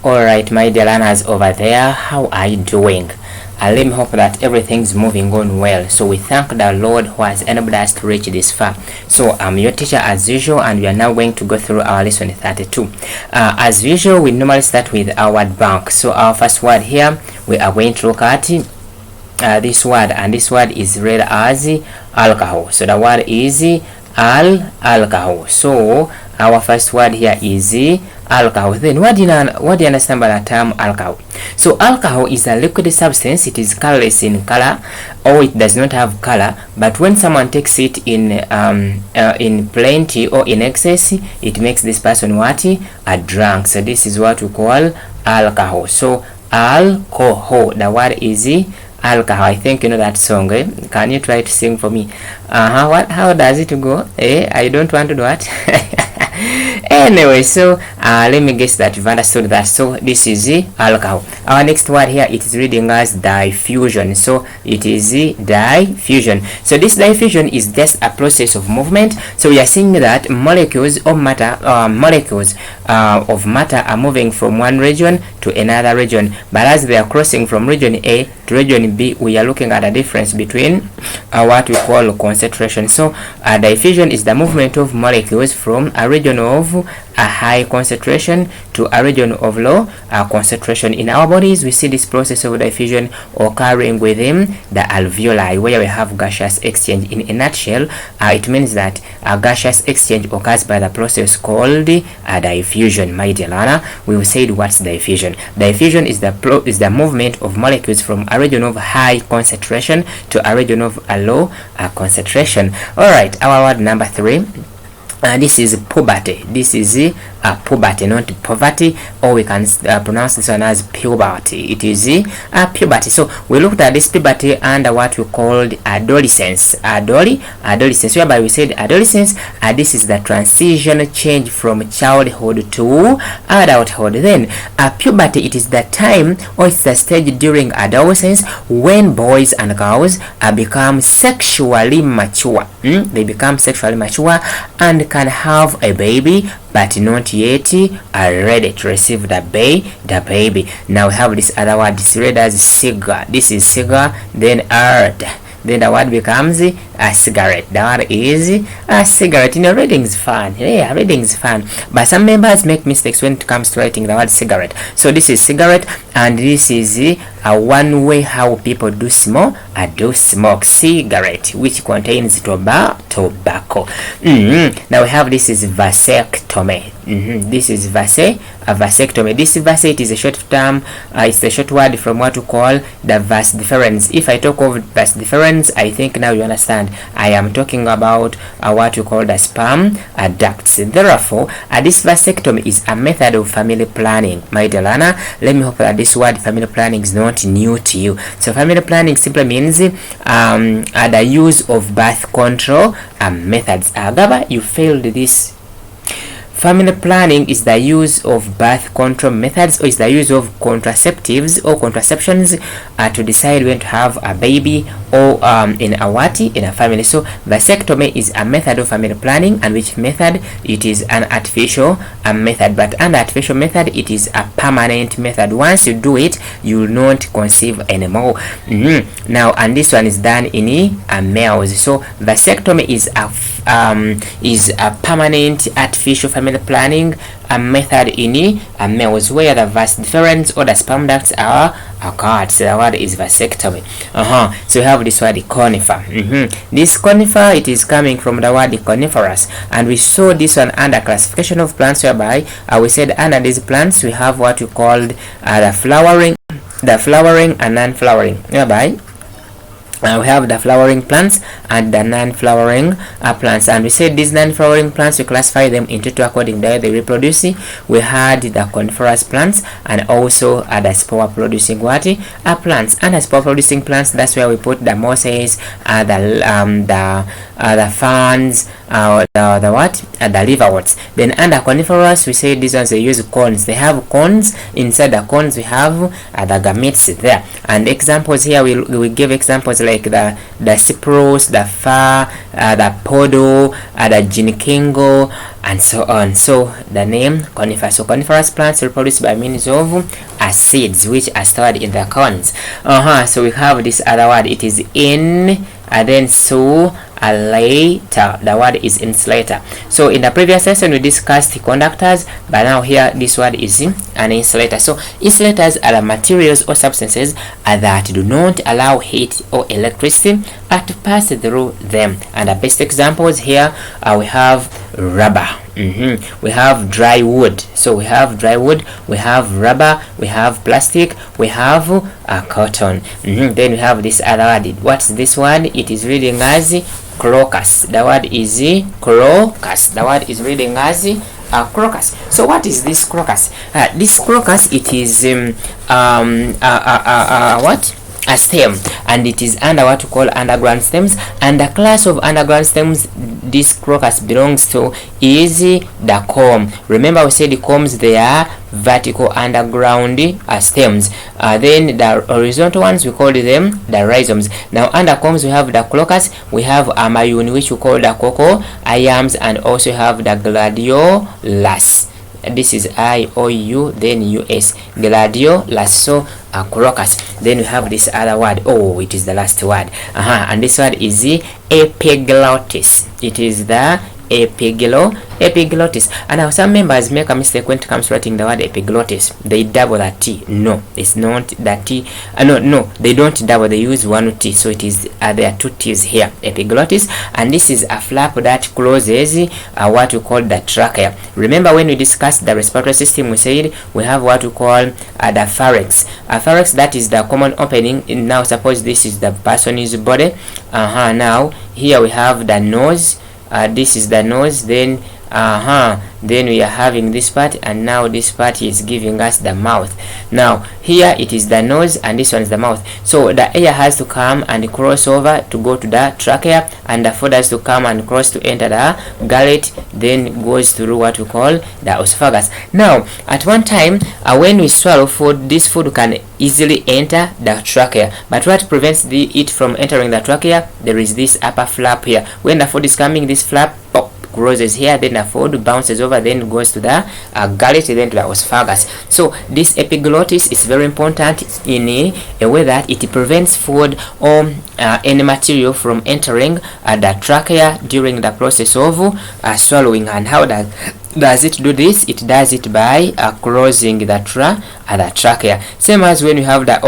Alright, my dear learners over there, how are you doing? Let me hope that everything's moving on well. So we thank the Lord who has enabled us to reach this far. So I'm your teacher as usual, and we are now going to go through our lesson 32. As usual, we normally start with our word bank. So our first word here, we are going to look at this word, and this word is read as alcohol. So the word is alcohol. So our first word here is alcohol. Then what do you understand by the term alcohol? So alcohol is a liquid substance. It is colorless in color, or it does not have color, but when someone takes it in plenty or in excess, it makes this person what? A drunk. So this is what we call alcohol. So alcohol, the word is alcohol. I think you know that song, eh? Can you try to sing for me? How does it go? I don't want to do that. Anyway, so let me guess that you've understood that. So this is alcohol. Our next word here, it is reading as diffusion. So it is diffusion. So this diffusion is just a process of movement. So we are seeing that molecules of matter are moving from one region to another region, but as they are crossing from region A to region B, we are looking at a difference between what we call concentration. So diffusion is the movement of molecules from a region of a high concentration to a region of low concentration. In our bodies, we see this process of diffusion occurring within the alveoli, where we have gaseous exchange. In a nutshell, it means that a gaseous exchange occurs by the process called diffusion. My dear learner, we will say what's diffusion. Diffusion is the movement of molecules from a region of high concentration to a region of a low concentration. All right, our word number 3. This is puberty. This is puberty, not poverty, or we can pronounce this one as puberty. It is puberty. So we looked at this puberty under what we called adolescence. Adolescence, whereby we said adolescence, this is the transition change from childhood to adulthood. Then puberty, it is the time, or it's the stage during adolescence when boys and girls become sexually mature. They become sexually mature and can have a baby, but not yet ready to receive the baby. Now we have this other word, this read as cigar. This is cigar, then earth. Then the word becomes a cigarette. The word is a cigarette. You know, reading is fun. Yeah, reading is fun. But some members make mistakes when it comes to writing the word cigarette. So this is cigarette, and this is a one way how people do smoke cigarette, which contains tobacco. Now we have this is vasectomy. This is vasectomy. This vase, it is a short term. It's a short word from what we call the vas deferens. If I talk of vas deferens, I think now you understand. I am talking about what we call the sperm ducts. Therefore, this vasectomy is a method of family planning. My dear learner, let me hope that this word family planning is not new to you. So family planning simply means the use of birth control methods. Agaba, you failed this. Family planning is the use of birth control methods, or is the use of contraceptives or contraceptions to decide when to have a baby, or in a family. So vasectomy is a method of family planning, and which method? It is an artificial method, but an artificial method, it is a permanent method. Once you do it, you will not conceive anymore. Now, and this one is done in males. So vasectomy is a permanent artificial family planning method in males, where the vas deferens or the sperm ducts are cut. So the word is vasectomy. So we have this word conifer. This conifer, it is coming from the word coniferous, and we saw this one under classification of plants, whereby we said under these plants we have what we called the flowering and non-flowering, whereby we have the flowering plants and the non-flowering plants, and we said these non-flowering plants, we classify them into two according to they reproduce. We had the coniferous plants and also the spore producing plants. And the spore producing plants, that's where we put the mosses, the the ferns, the what? The liverworts. Then under coniferous, we say these ones they use cones. They have cones. Inside the cones we have the gametes there. And examples here, we give examples like the cypress, the fir, the podo, the ginikingo, and so on. So the name coniferous. So coniferous plants reproduce by means of seeds which are stored in the cones. So we have this other word. It is in, and then so later. The word is insulator. So in the previous lesson we discussed conductors, but now here this word is an insulator. So insulators are the materials or substances that do not allow heat or electricity to pass through them. And the best examples here we have rubber. We have dry wood. So we have dry wood, we have rubber, we have plastic, we have cotton. Then we have this other word. What's this word? It is reading as crocus. The word is crocus. The word is reading as crocus. So what is this crocus? This crocus, it is what? A stem, and it is under what we call underground stems. And the class of underground stems this crocus belongs to is the comb. Remember we said the combs, they are vertical underground stems. Then the horizontal ones we call them the rhizomes. Now under combs we have the crocus, we have amayuni which we call the cocoa iams, and also have the gladiolus. This is IOU, then US, gladiolus. So crocus. Then we have this other word. Oh, it is the last word. And this word is the epiglottis. It is the epiglottis. And now some members make a mistake when it comes to writing the word epiglottis. They double the T. No, it's not that T. No, they don't double. They use one T. So it is there are two T's here. Epiglottis, and this is a flap that closes what we call the trachea. Remember when we discussed the respiratory system, we said we have what we call the pharynx. Pharynx, that is the common opening. Now suppose this is the person's body. Now here we have the nose. This is the nose. Then then we are having this part, and now this part is giving us the mouth. Now here it is the nose, and this one is the mouth. So the air has to come and cross over to go to the trachea, and the food has to come and cross to enter the gullet, then goes through what we call the esophagus. Now at one time when we swallow food, this food can easily enter the trachea, but what prevents it from entering the trachea? There is this upper flap here. When the food is coming, this flap closes here, then the food bounces over, then goes to the gullet, then to the esophagus. So this epiglottis is very important in a way that it prevents food or any material from entering the trachea during the process of swallowing. And how does it do this? It does it by closing the trachea. Same as when you have the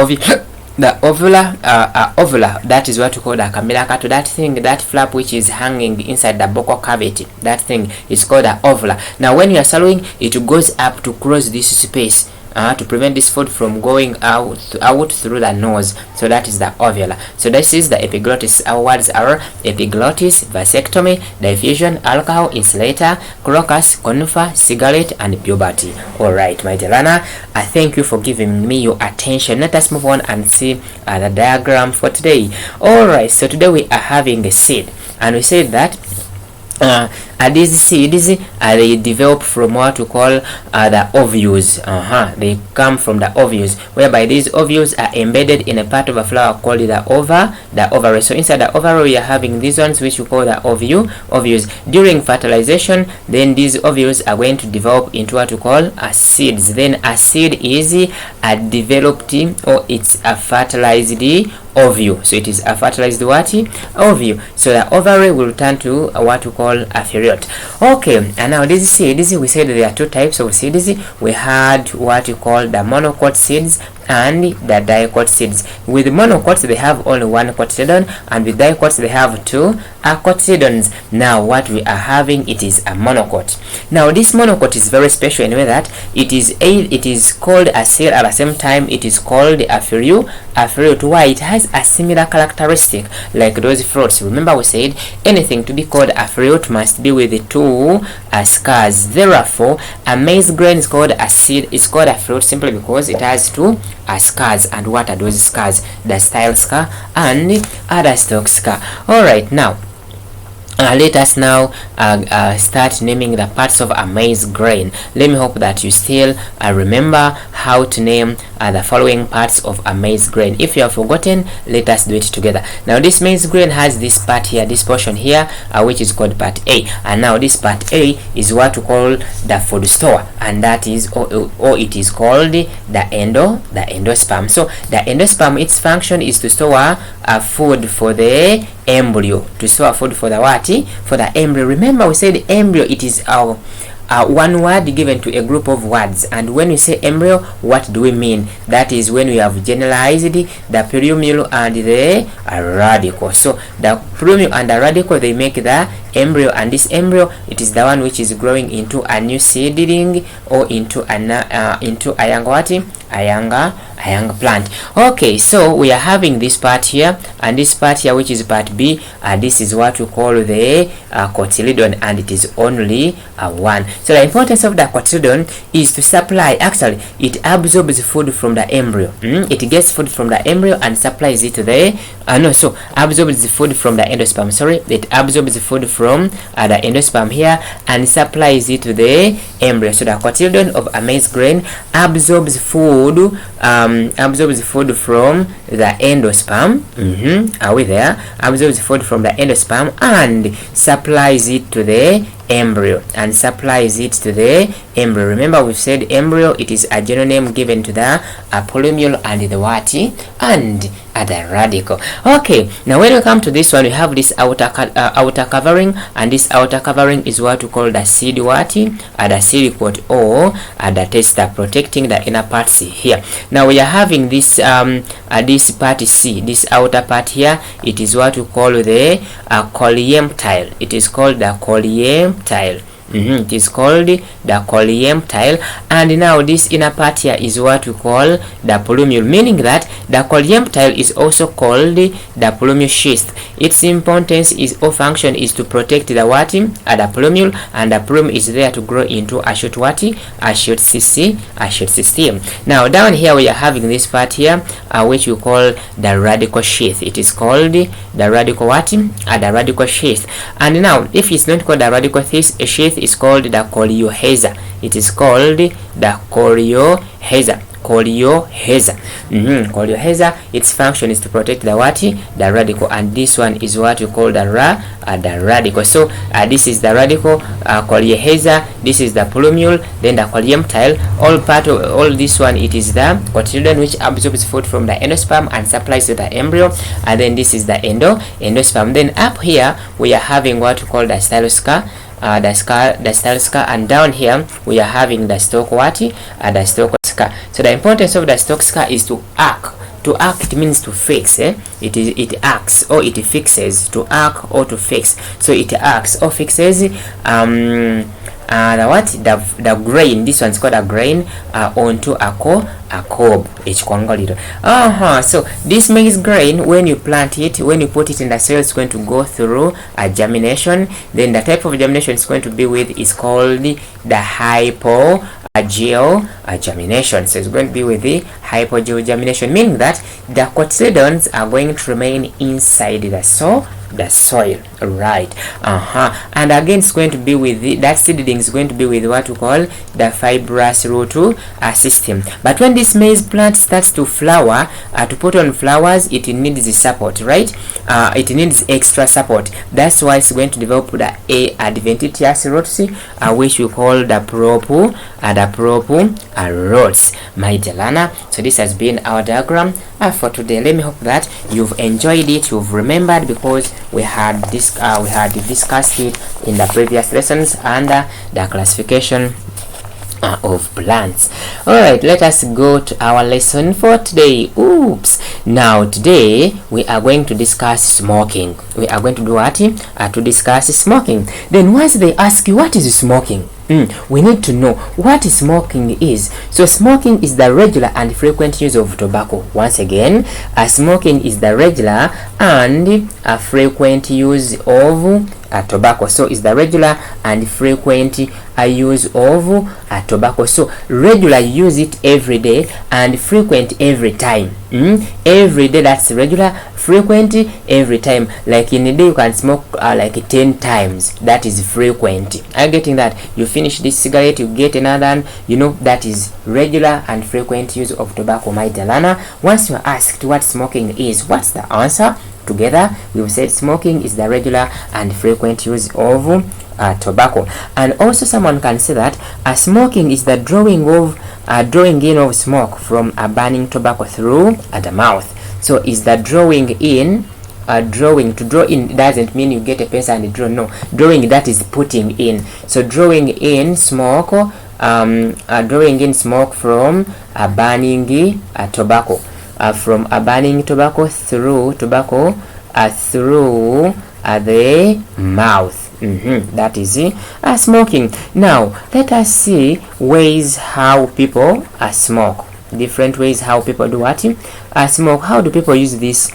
ovula, that is what we call the camilla. That thing, that flap which is hanging inside the buccal cavity, that thing is called the ovula. Now when you are swallowing, it goes up to close this space to prevent this food from going out through the nose. So that is the ovula. So this is the epiglottis. Our words are epiglottis, vasectomy, diffusion, alcohol, insulator, crocus, conifer, cigarette, and puberty. Alright, my dear learner, I thank you for giving me your attention. Let us move on and see the diagram for today. Alright, so today we are having a seed, and we said that these seeds they develop from what we call the ovules. They come from the ovules, whereby these ovules are embedded in a part of a flower called the ovary. So inside the ovary we are having these ones which we call the ovules. During fertilization, then these ovules are going to develop into what we call seeds. Then a seed is a developed, or it's a fertilized ovule. So it is a fertilized what? Ovule. So the ovary will turn to what we call a period. Okay, and now this seeds, we said there are two types of seeds. We had what you call the monocot seeds and the dicot seeds. With monocots they have only one cotyledon, and with dicots they have two cotyledons. Now what we are having, it is a monocot. Now this monocot is very special in a way that it is called a seed, at the same time it is called a fruit. Why? It has a similar characteristic like those fruits. Remember we said anything to be called a fruit must be with the two scars. Therefore a maize grain is called a seed, it's called a fruit simply because it has two scars. And what are those scars? The style scar and other stalk scar. Alright, now Let us now start naming the parts of a maize grain. Let me hope that you still remember how to name the following parts of a maize grain. If you have forgotten, let us do it together. Now this maize grain has this part here, this portion here, which is called part A. And now this part A is what we call the food store, and that is, or it is called the endosperm. So the endosperm, its function is to store food for the embryo, to store food for the what? For the embryo. Remember we said embryo, it is our one word given to a group of words, and when we say embryo, what do we mean? That is when we have generalized the plumule and the radicle. So the plumule and the radicle, they make the embryo, and this embryo, it is the one which is growing into a new seedling or into a young plant. Okay, so we are having this part here and this part here, which is part B, and this is what we call the cotyledon, and it is only one. So the importance of the cotyledon is to supply, actually it absorbs food from the embryo. It gets food from the embryo and supplies it to the absorbs the food from the endosperm. It absorbs the food from the endosperm here and supplies it to the embryo. So the cotyledon of a maize grain absorbs food from the endosperm. Are we there? Absorbs food from the endosperm and supplies it to the embryo, Remember we've said embryo, it is a general name given to the plumule and the what? And the radicle. Okay, now when we come to this one, we have this outer covering, and this outer covering is what we call the seed what? The seed coat or the tester, protecting the inner parts here. Now we are having this this part C, this outer part here, it is what we call the colymptile. It is called the colymptile. It is called the colymptile, and now this inner part here is what we call the plumule, meaning that the colymptile is also called the plumule sheath. Its importance is or function is to protect the what? The plumule, and the plumule is there to grow into a shoot what? A shoot system. Now down here we are having this part here, which we call the radical sheath. It is called the radical what? The radical sheath. And now if it's not called the radical sheath, is called the chorioheza. It is called the chorioheza. Chorioheza, its function is to protect the what? The radicle, and this one is what we call the radicle. So this is the radicle, chorioheza, this is the plumule, then the colymptile. All this one, it is the cotyledon, which absorbs food from the endosperm and supplies to the embryo, and then this is the endosperm. Then up here we are having what we call the styloska. The styloska, and down here we are having the stalk what? The stalk ska. So the importance of the stalk ska is to arc. To arc, it means to fix. It arcs or it fixes. To arc or to fix. So it arcs or fixes the grain. This one's called a grain onto a cob. So this maize grain, when you plant it, when you put it in the soil, it's going to go through a germination. Then the type of germination it's going to be with is called the hypogeo germination. So it's going to be with the hypogeo germination, meaning that the cotyledons are going to remain inside the soil, right? And again, it's going to be with that seedling is going to be with what we call the fibrous root system. But when this maize plant starts to flower, to put on flowers, it needs the support, right? It needs extra support. That's why it's going to develop the adventitious roots, which we call the prop roots. My dear learner, so this has been our diagram for today. Let me hope that you've enjoyed it, you've remembered, because we had discussed it in the previous lessons under the classification of plants. Alright, let us go to our lesson for today. Now today we are going to discuss smoking. We are going to do what? To discuss smoking. Then once they ask you what is smoking, we need to know what smoking is. So smoking is the regular and frequent use of tobacco. Once again, smoking is the regular and frequent use of tobacco. So it's the regular and frequent use of tobacco. So regular, you use it every day, and frequent every time. Every day, that's regular. Frequent every time. Like in a day you can smoke like 10 times. That is frequent. Are you getting that? You finish this cigarette, you get another one. That is regular and frequent use of tobacco, my dear learner. Once you are asked what smoking is, what's the answer? Together we've said smoking is the regular and frequent use of tobacco. And also someone can say that smoking is the drawing in of smoke from a burning tobacco through the mouth. So is the drawing in. To draw in doesn't mean you get a pencil and draw. No, drawing, that is putting in. So drawing in smoke, drawing in smoke from a burning tobacco, from a burning tobacco through through the mouth. That is smoking. Now let us see ways how people smoke. Different ways how people do what? Smoke. How do people use this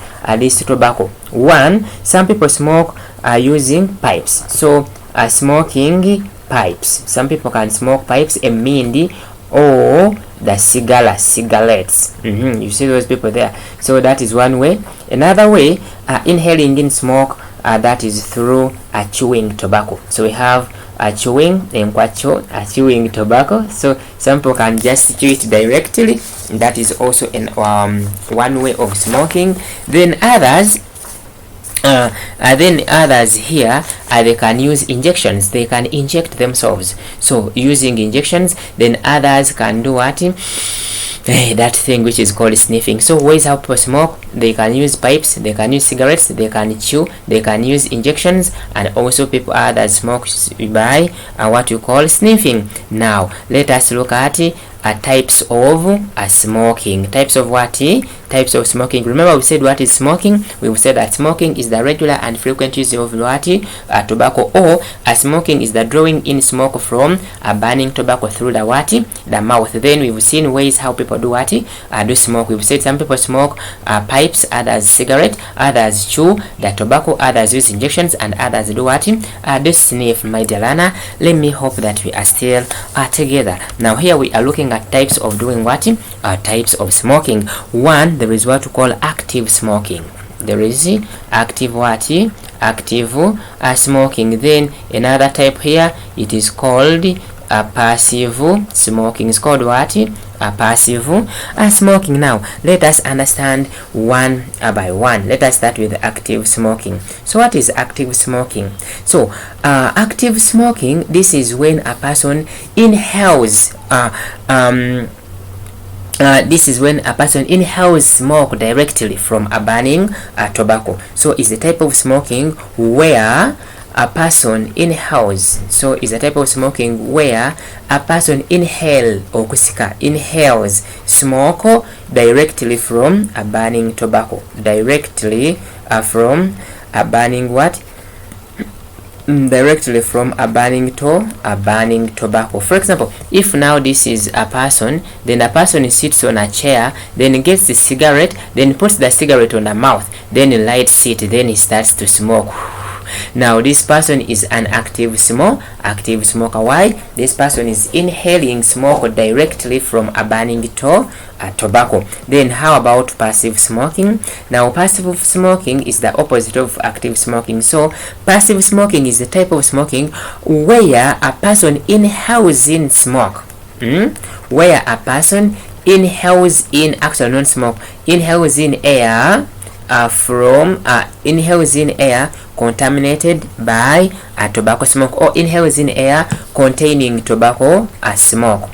tobacco? One, some people smoke using pipes. So smoking pipes. Some people can smoke pipes, emindi, or the cigarettes. You see those people there. So that is one way. Another way, inhaling in smoke, that is through chewing tobacco. So we have chewing tobacco. So some people can just chew it directly. That is also one way of smoking. Then others here, they can use injections. They can inject themselves. So using injections, then others can do what? That thing which is called sniffing. So ways how people smoke: they can use pipes, they can use cigarettes, they can chew, they can use injections, and also people others smoke by what you call sniffing. Now let us look at types of smoking. Types of what? Types of smoking. Remember we said what is smoking? We said that smoking is the regular and frequent use of what? Tobacco, or smoking is the drawing in smoke from burning tobacco through the what? The mouth. Then we've seen ways how people do what? Do smoke. We've said some people smoke pipes, others cigarette, others chew the tobacco, others use injections, and others do what? Do sniff, my dear learner. Let me hope that we are still together. Now here we are looking at types of doing what? Types of smoking. One, there is what we call active smoking. There is active what? Active smoking. Then another type here, it is called passive smoking. It's called what? Passive smoking. Now let us understand one by one. Let us start with active smoking. So what is active smoking? So active smoking, this is when a person inhales this is when a person inhales smoke directly from a burning tobacco. So it's the type of smoking where a person inhales. So it's a type of smoking where a person inhales smoke directly from a burning tobacco. Directly from a burning what? Directly from a burning tobacco. For example, if now this is a person, then a person sits on a chair, then gets the cigarette, then puts the cigarette on the mouth, then he lights it, then he starts to smoke. Now this person is an active smoker. Why? This person is inhaling smoke directly from a burning tobacco. Then how about passive smoking? Now passive smoking is the opposite of active smoking. So passive smoking is the type of smoking where a person inhales in smoke. Where a person inhales in, actually not smoke, inhales in air inhales in air contaminated by tobacco smoke, or inhales in air containing tobacco smoke,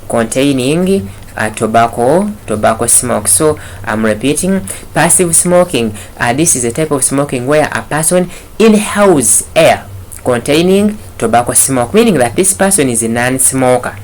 containing tobacco smoke. So I'm repeating, passive smoking, this is a type of smoking where a person inhales air containing tobacco smoke, meaning that this person is a non-smoker.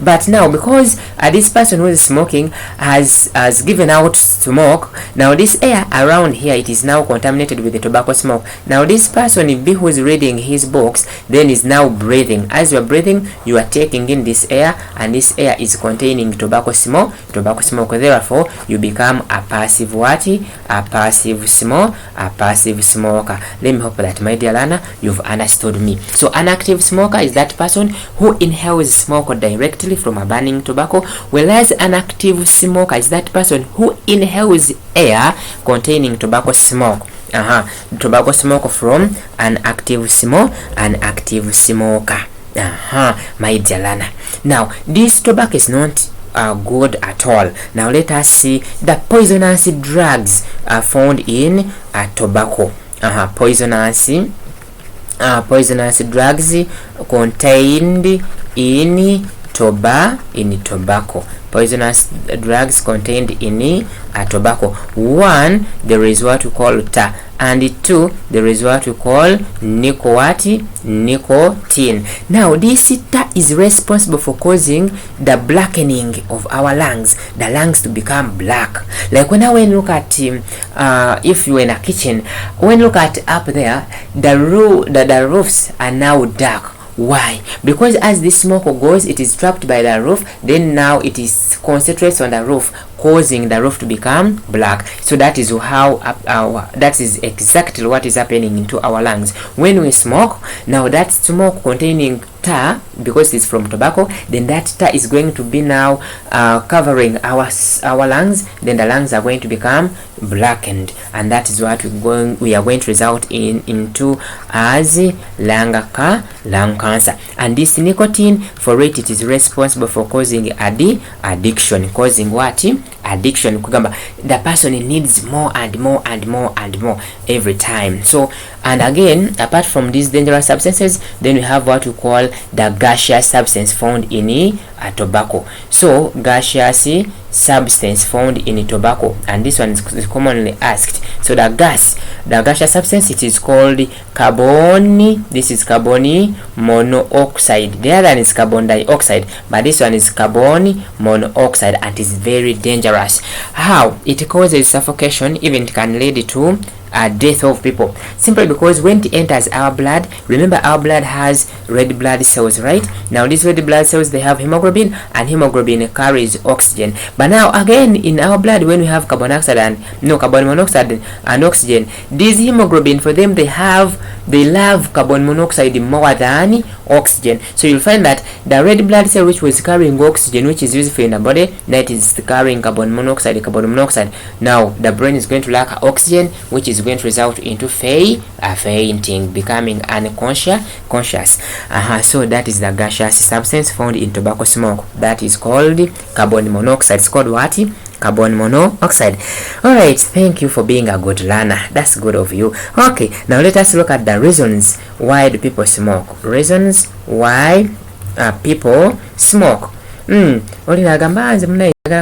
But now because this person who is smoking has given out smoke, now this air around here, it is now contaminated with the tobacco smoke. Now this person who is reading his books then is now breathing. As you are breathing, you are taking in this air, and this air is containing tobacco smoke. Therefore you become a passive what? A passive smoker. Let me hope that, my dear learner, you've understood me. So So an active smoker is that person who inhales smoke directly from a burning tobacco, whereas an active smoker is that person who inhales air containing tobacco smoke. Tobacco smoke from an active smoker. My dear learner. Now, this tobacco is not good at all. Now let us see the poisonous drugs found in tobacco. Poisonous drugs contained in tobacco. Poisonous drugs contained in tobacco. 1, there is what we call tar, and 2, there is what we call nicotine. Now this tar is responsible for causing the blackening of our lungs, the lungs to become black. Like when I look at if you're in a kitchen, when you look at up there, the roofs are now dark. Why? Because as the smoke goes, it is trapped by the roof, then now it is concentrates on the roof, causing the roof to become black. So that is how that is exactly what is happening into our lungs when we smoke. Now that smoke containing tar, because it's from tobacco, then that tar is going to be now covering our lungs. Then the lungs are going to become blackened, and that is what we are going to result into as lung cancer. And this nicotine, for it is responsible for causing addiction. Causing what? Addiction. The person needs more and more and more and more every time. So, and again, apart from these dangerous substances, then we have what we call the gaseous substance found in tobacco. So gaseous substance found in tobacco, and this one is commonly asked. So the gaseous substance, it is called carbon. This is carbon monoxide. The other one is carbon dioxide, but this one is carbon monoxide, and is very dangerous. How? It causes suffocation, even it can lead to death of people, simply because when it enters our blood, remember our blood has red blood cells, right? Now these red blood cells, they have hemoglobin, and hemoglobin carries oxygen. But now again, in our blood, when we have carbon monoxide and oxygen, these hemoglobin, for them, they love carbon monoxide more than oxygen. So you'll find that the red blood cell, which was carrying oxygen, which is useful in the body, that is carrying carbon monoxide. Now the brain is going to lack oxygen, which is going to result into fainting, becoming unconscious. So that is the gaseous substance found in tobacco smoke. That is called carbon monoxide. It's called what? Carbon monoxide. Alright, thank you for being a good learner. That's good of you. Okay, now let us look at the reasons why do people smoke. Reasons why people smoke.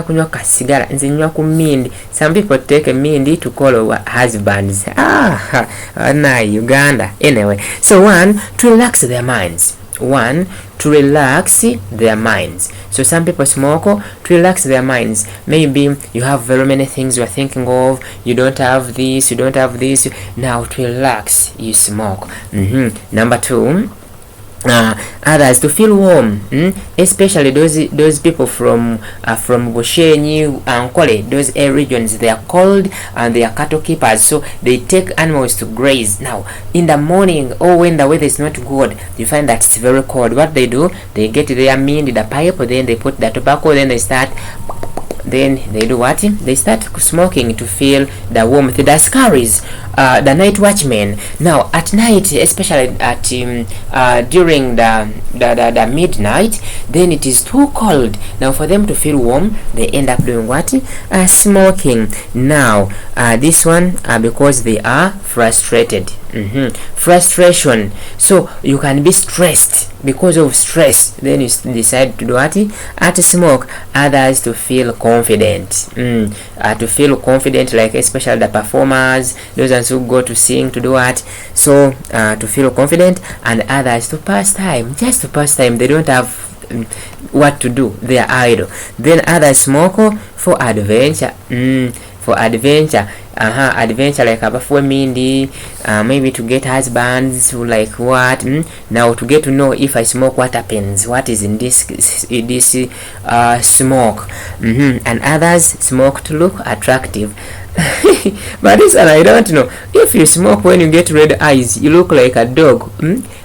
Kunywa kasigara, nze nywa ku mindi. Some people take a mindi to call husbands. Uganda. Anyway, so 1, to relax their minds. So some people smoke to relax their minds. Maybe you have very many things you are thinking of, you don't have this. Now to relax, you smoke. Number 2, others to feel warm, especially those people from Bushenyi and Kole, those regions. They are cold and they are cattle keepers, so they take animals to graze. Now in the morning, or when the weather is not good, you find that it's very cold. What they do, they get their mind, the pipe, then they put the tobacco, then they start. Then they do what? They start smoking to feel the warmth. The scaries, the night watchmen. Now at night, especially at during the midnight, then it is too cold. Now for them to feel warm, they end up doing what? Smoking. Now this one because they are frustrated. Frustration. So you can be stressed. Because of stress, then you decide to do what? To smoke. Others to feel confident. To feel confident, like especially the performers, those ones who go to sing, to do what? So to feel confident. And others to pass time. Just to pass time. They don't have what to do. They are idle. Then others smoke for adventure. Adventure, like abafwe mindi, maybe to get husbands, like what? Now to get to know, if I smoke, what happens, what is in this smoke. And others smoke to look attractive. But this one I don't know. If you smoke when you get red eyes, you look like a dog.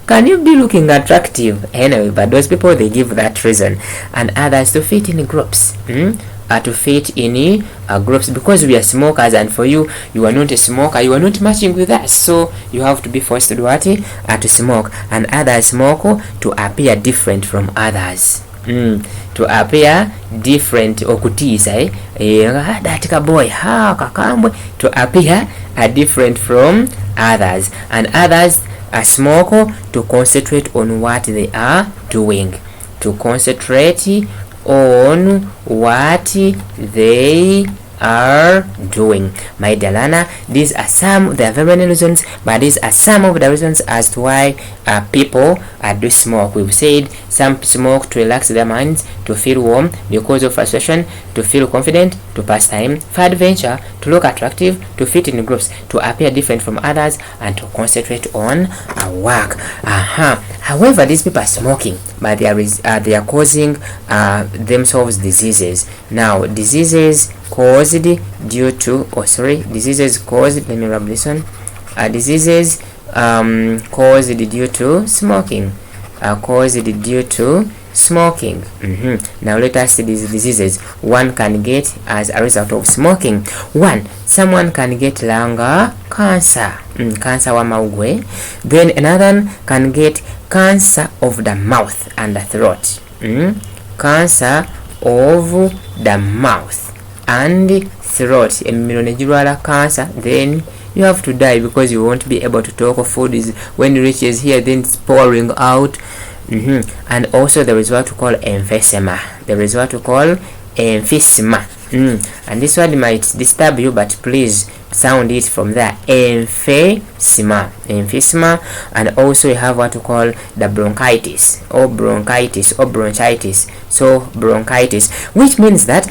can you be looking attractive? Anyway, but those people, they give that reason. And others to fit in groups. To fit in groups, because we are smokers, and for you, you are not a smoker, you are not matching with us, so you have to be forced to do what? To smoke. And others smoke to appear different from others. To appear different, okutiza that boy kakambwe, to appear different from others. And others smoke to concentrate on what they are doing, to concentrate on what they are doing. My dear learner, these are some, there are very many reasons, but these are some of the reasons as to why people do smoke. We've said some smoke to relax their minds, to feel warm because of frustration, to feel confident, to pass time, for adventure, to look attractive, to fit in groups, to appear different from others, and to concentrate on work. However, these people are smoking, but they are causing themselves diseases. Now, diseases caused due to, diseases caused, let me rub this one, diseases caused due to smoking, caused due to smoking. Now let us see these diseases one can get as a result of smoking. One, someone can get lung cancer, cancer wa maugwe. Then another can get cancer of the mouth and the throat, cancer of the mouth and throat, cancer. Then you have to die because you won't be able to talk. Food is, when it reaches here, then it's pouring out. And also there is what we call emphysema. There is what we call emphysema. And this word might disturb you, but please sound it from there. Emphysema. Emphysema. And also you have what we call the bronchitis or bronchitis. So bronchitis, which means that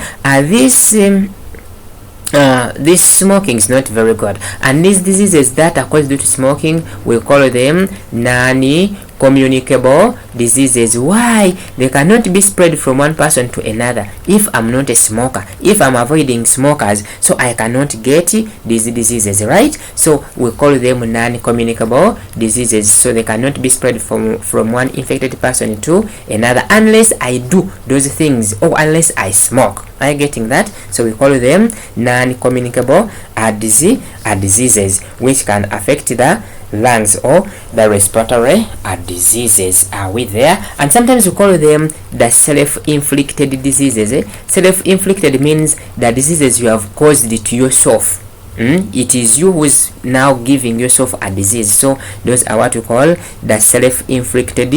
this smoking is not very good, and these diseases that are caused due to smoking, we call them non-communicable diseases. Why? They cannot be spread from one person to another. If I'm not a smoker, if I'm avoiding smokers, so I cannot get these diseases, right? So we call them non-communicable diseases. So they cannot be spread from one infected person to another unless I do those things, or unless I smoke. Are you getting that? So we call them non-communicable diseases, which can affect the lungs or the respiratory diseases. Are we there? And sometimes we call them the self-inflicted diseases. Self-inflicted means the diseases you have caused it yourself. It is you who is now giving yourself a disease. So those are what we call the self-inflicted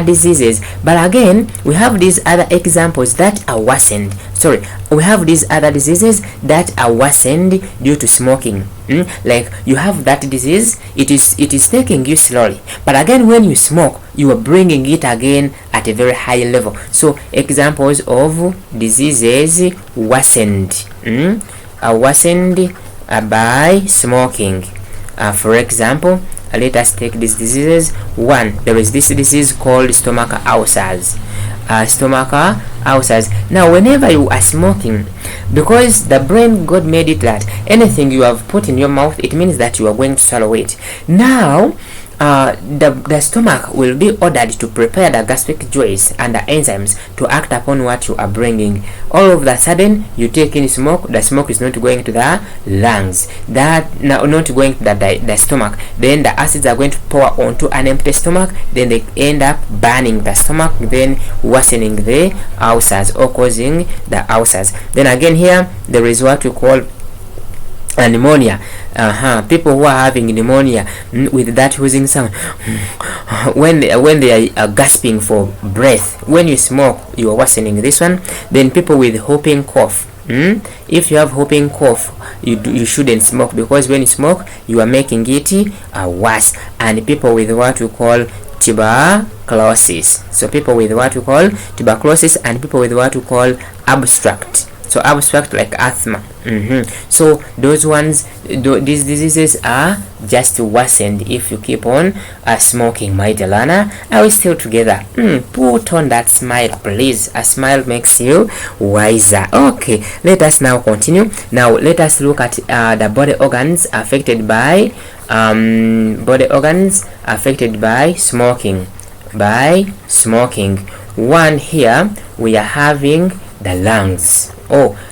diseases. But again, we have these other examples that are worsened. We have these other diseases that are worsened due to smoking. Like you have that disease, it is taking you slowly, but again when you smoke, you are bringing it again at a very high level. So examples of diseases worsened, worsened by smoking. For example, let us take these diseases. One, there is this disease called stomach ulcers. Stomach ulcers. Now whenever you are smoking, because the brain, God made it that anything you have put in your mouth, it means that you are going to swallow it. Now the stomach will be ordered to prepare the gastric juice and the enzymes to act upon what you are bringing. All of a sudden you take in smoke, the smoke is not going to the lungs, that now not going to the stomach. Then the acids are going to pour onto an empty stomach, then they end up burning the stomach, then worsening the ulcers or causing the ulcers. Then again here there is what we call pneumonia. People who are having pneumonia with that wheezing sound when they are gasping for breath. When you smoke, you are worsening this one. Then people with whooping cough. If you have whooping cough, you shouldn't smoke, because when you smoke, you are making it worse. And people with what we call tuberculosis. So people with what we call tuberculosis and people with what we call abstract So abstract like asthma. So those ones, these diseases are just worsened if you keep on smoking. My dear learner, are we still together? Put on that smile, please. A smile makes you wiser. Okay, let us now continue. Now let us look at the body organs affected by smoking. One, here we are having the lungs.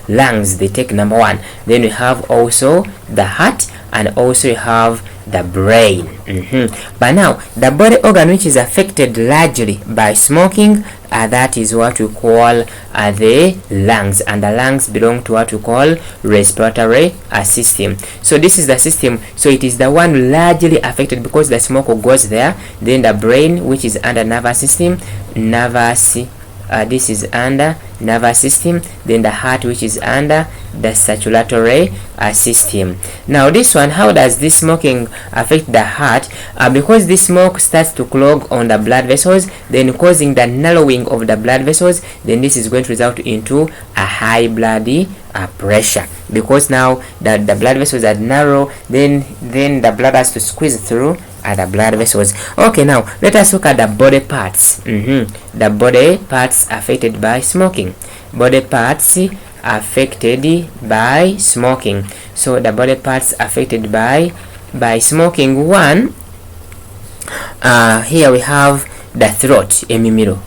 Lungs, they take number one. Then we have also the heart, and also you have the brain. But now the body organ which is affected largely by smoking, that is what we call the lungs, and the lungs belong to what we call respiratory system. So this is the system, so it is the one largely affected because the smoke goes there. Then the brain, which is under nervous system, this is under nervous system. Then the heart, which is under the circulatory system. Now this one, how does this smoking affect the heart? Because this smoke starts to clog on the blood vessels, then causing the narrowing of the blood vessels, then this is going to result into a high blood pressure, because now that the blood vessels are narrow, then the blood has to squeeze through the blood vessels. Okay, now let us look at the body parts. The body parts affected by smoking. Body parts affected by smoking. So the body parts affected by smoking. One, here we have the throat, emimiro,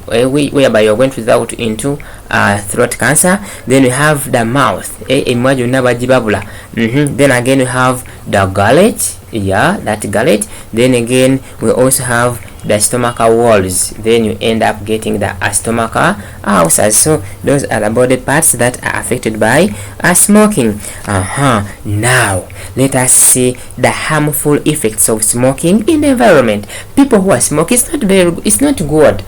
whereby you're going to result into throat cancer. Then we have the mouth, then again we have the gullet, that gullet. Then again we also have the stomach walls, then you end up getting the stomach ulcers. So those are the body parts that are affected by smoking. Now let us see the harmful effects of smoking in the environment. People who are smoking, it's not good.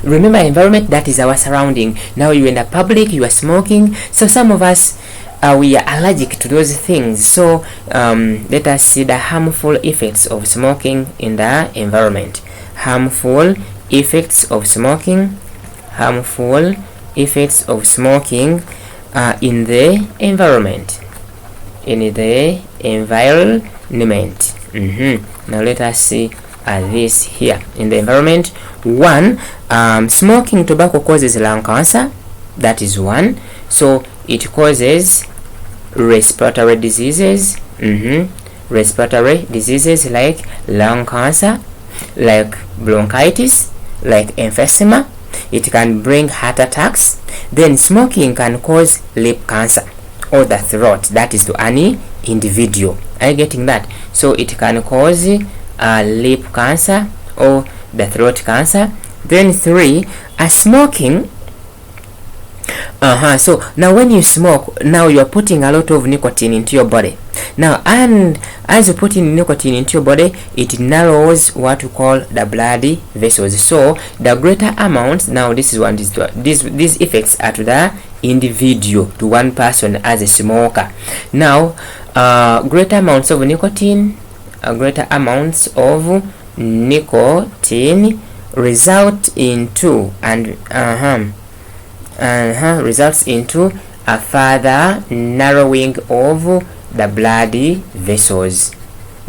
Remember, environment, that is our surrounding. Now you're in the public, you are smoking, so some of us we are allergic to those things. So let us see the harmful effects of smoking in the environment. Harmful effects of smoking. Harmful effects of smoking in the environment. In the environment. Now let us see this here in the environment. One, smoking tobacco causes lung cancer. That is one. So it causes respiratory diseases. Respiratory diseases like lung cancer, like bronchitis, like emphysema. It can bring heart attacks. Then smoking can cause lip cancer or the throat, that is to any individual. Are you getting that? So it can cause lip cancer or the throat cancer. Then three, smoking. So now when you smoke, now you're putting a lot of nicotine into your body. Now, and as you put in nicotine into your body, it narrows what we call the blood vessels. So the greater amounts, now this is one, these effects are to the individual, to one person as a smoker. Now greater amounts of nicotine, result into results into a further narrowing of the blood vessels.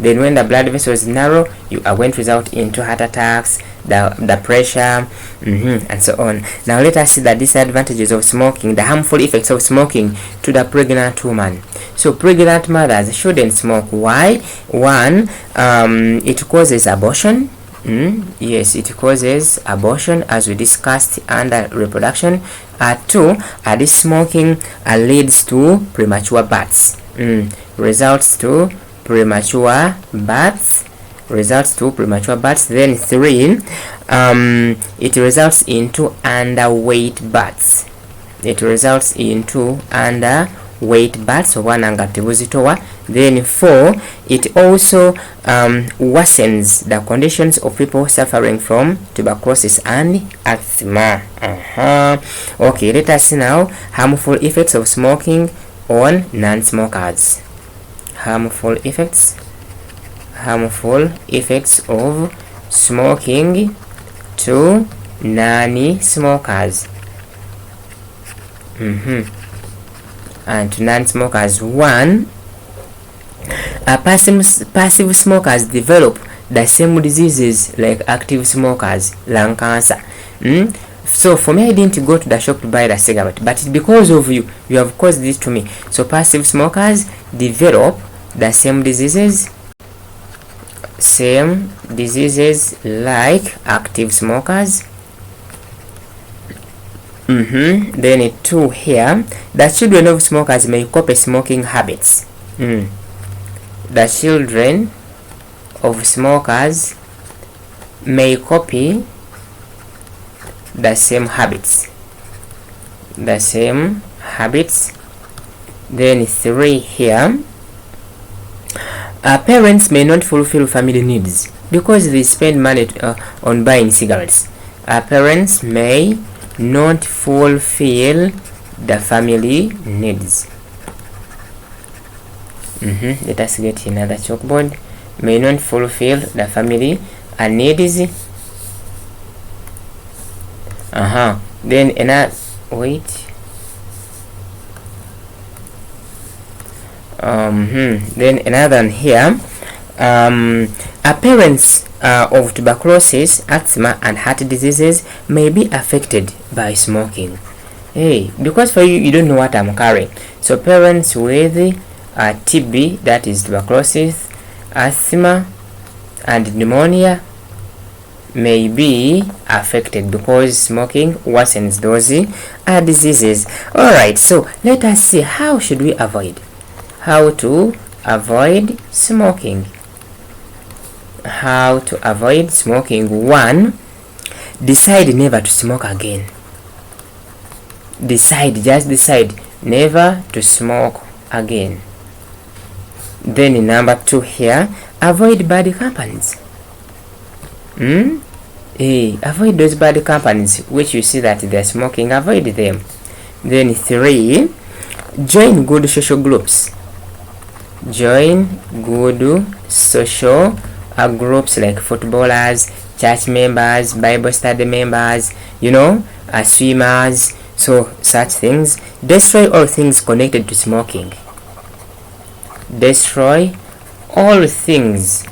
Then when the blood vessels narrow, you are going to result into heart attacks, the pressure, and so on. Now let us see the disadvantages of smoking, the harmful effects of smoking to the pregnant woman. So pregnant mothers shouldn't smoke. Why? One, it causes abortion. Yes, it causes abortion, as we discussed under reproduction. Two, this smoking leads to premature births. Results to premature births. Then three, it results into underweight births. Then four, it also worsens the conditions of people suffering from tuberculosis and asthma. Okay, let us see now harmful effects of smoking on non-smokers. Harmful effects of smoking to non-smokers. and to non-smokers. 1. Passive smokers develop the same diseases like active smokers, lung cancer. So for me, I didn't go to the shop to buy the cigarette, but because of you have caused this to me. So passive smokers develop the same diseases like active smokers. Then 2 here, the children of smokers may copy smoking habits. The children of smokers may copy the same habits. Then 3 here, parents may not fulfill family needs because they spend money on buying cigarettes. Parents may not fulfill the family needs. Let us get another chalkboard. May not fulfill the family needs. Then another, then another one here. Parents of tuberculosis, asthma, and heart diseases may be affected by smoking. Because for you don't know what I'm carrying. So parents with TB, that is tuberculosis, asthma, and pneumonia may be affected because smoking worsens those diseases. Alright, so let us see how should we avoid. How to avoid smoking. How to avoid smoking. 1. Decide never to smoke again. Just decide never to smoke again. Then number 2 here, avoid bad companies. Avoid those bad companies which you see that they're smoking. Avoid them. Then 3, join good social groups. Join good social groups like footballers, church members, Bible study members, swimmers, so such things. Destroy all things connected to smoking. Destroy all things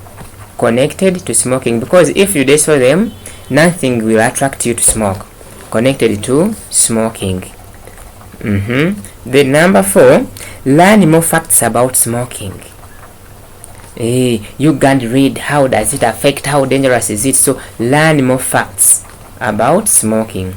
connected to smoking, because if you destroy them, nothing will attract you to smoke connected to smoking. Then number 4, learn more facts about smoking. You can't read how does it affect, how dangerous is it, so learn more facts about smoking.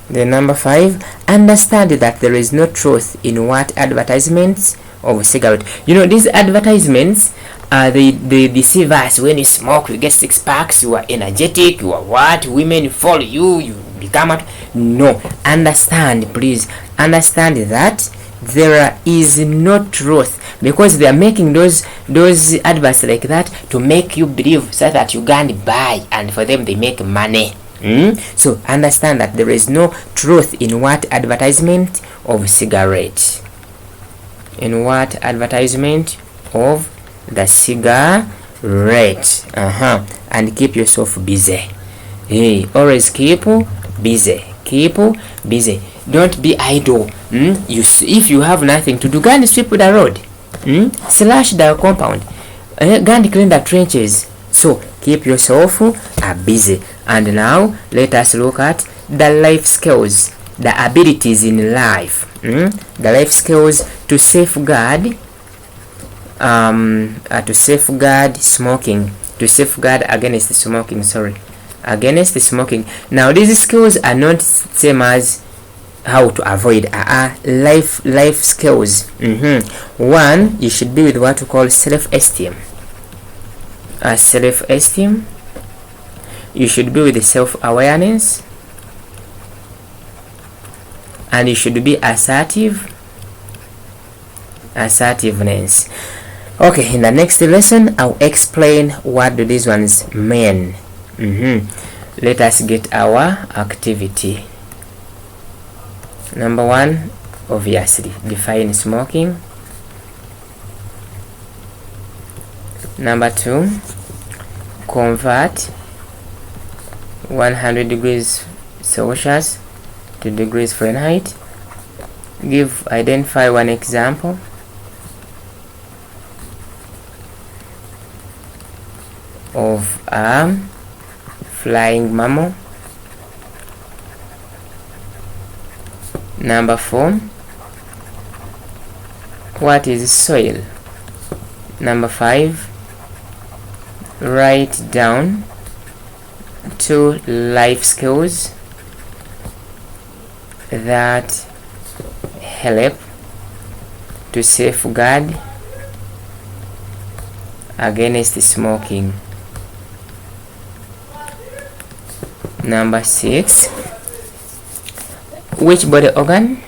Then number 5, understand that there is no truth in what advertisements of cigarette. These advertisements, they deceive us. When you smoke, you get 6 packs, you are energetic, you are what, women follow you, you become no. Please understand that there is no truth, because they are making those adverts like that to make you believe so that you can buy, and for them they make money. So understand that there is no truth in what advertisement of cigarette. In what advertisement of the cigarette. And keep yourself busy. Always keep busy. Don't be idle. If you have nothing to do, go and sweep the road. Slash the compound. Go and clean the trenches. So keep yourself busy. And now let us look at the life skills, the abilities in life. The life skills to safeguard smoking, to safeguard against smoking. Now these skills are not same as how to avoid life skills. 1, you should be with what we call self-esteem. You should be with self-awareness, and you should be assertiveness. Okay, in the next lesson I'll explain what do these ones mean. Let us get our activity. Number 1, obviously define smoking. Number 2, convert 100 degrees Celsius to degrees Fahrenheit. Identify one example. Of a flying mammal. Number 4. What is soil? Number 5. Write down 2 life skills that help to safeguard against smoking. Number 6. Which body organ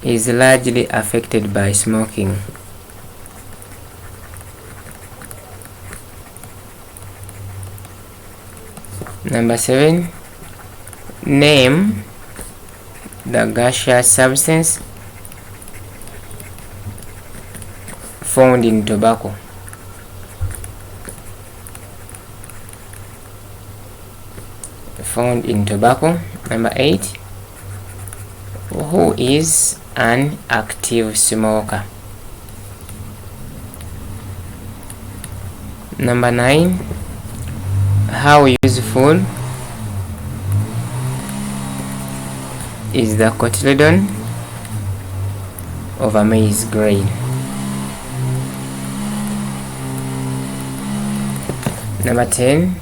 is largely affected by smoking? Number 7. Name the gaseous substance found in tobacco. Number 8. Who is an active smoker? Number 9. How useful is the cotyledon of a maize grain? Number 10.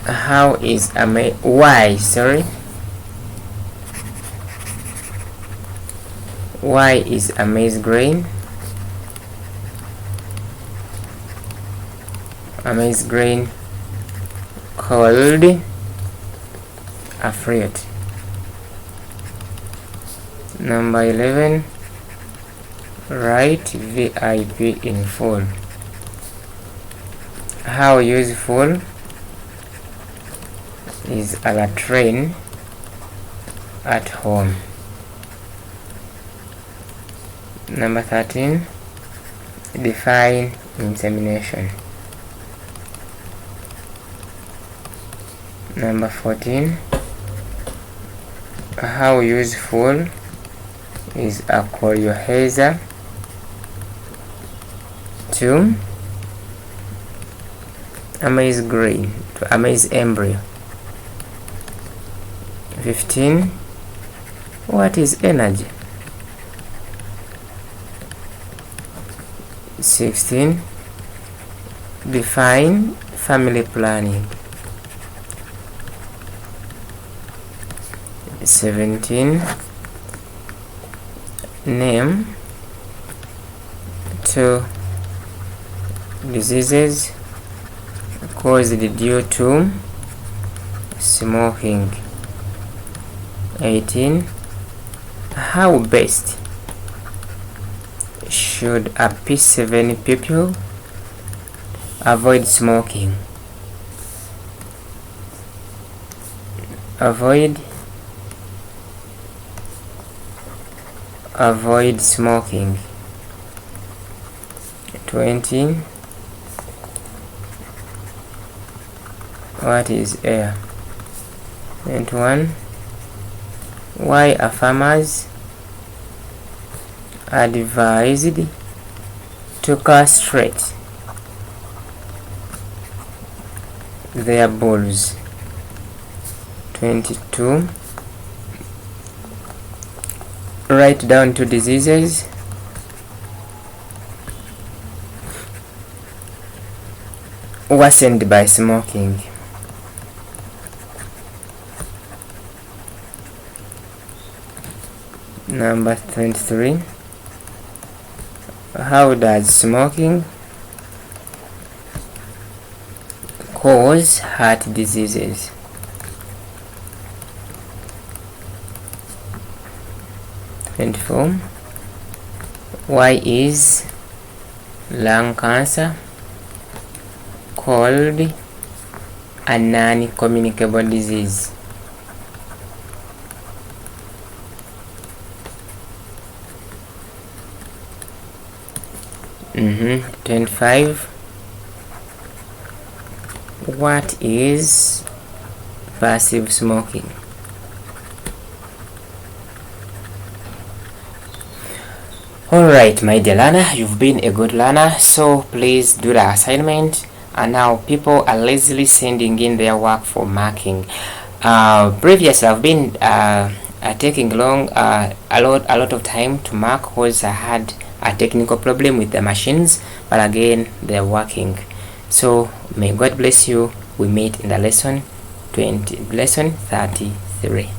Why is a maize grain called a fruit? Number 11. Write VIP in full. How useful is a latrine at home? Number 13. Define insemination. Number 14. How useful is a coriohazer to a maize grain, to a maize embryo? 15. What is energy? 16. Define family planning. 17. Name 2 diseases caused due to smoking. 18. How best should a P7 pupil avoid smoking? Avoid smoking. 20. What is air? 21. Why are farmers advised to castrate their bulls? 22. Write down 2 diseases worsened by smoking. Number 23. How does smoking cause heart diseases? 24. Why is lung cancer called a non-communicable disease? 25. what is passive smoking? Alright, my dear learner, you've been a good learner, so please do the assignment. And now people are lazily sending in their work for marking. Previously I've been taking a lot of time to mark because I had a technical problem with the machines, but again they're working. So may God bless you. We meet in the lesson 33.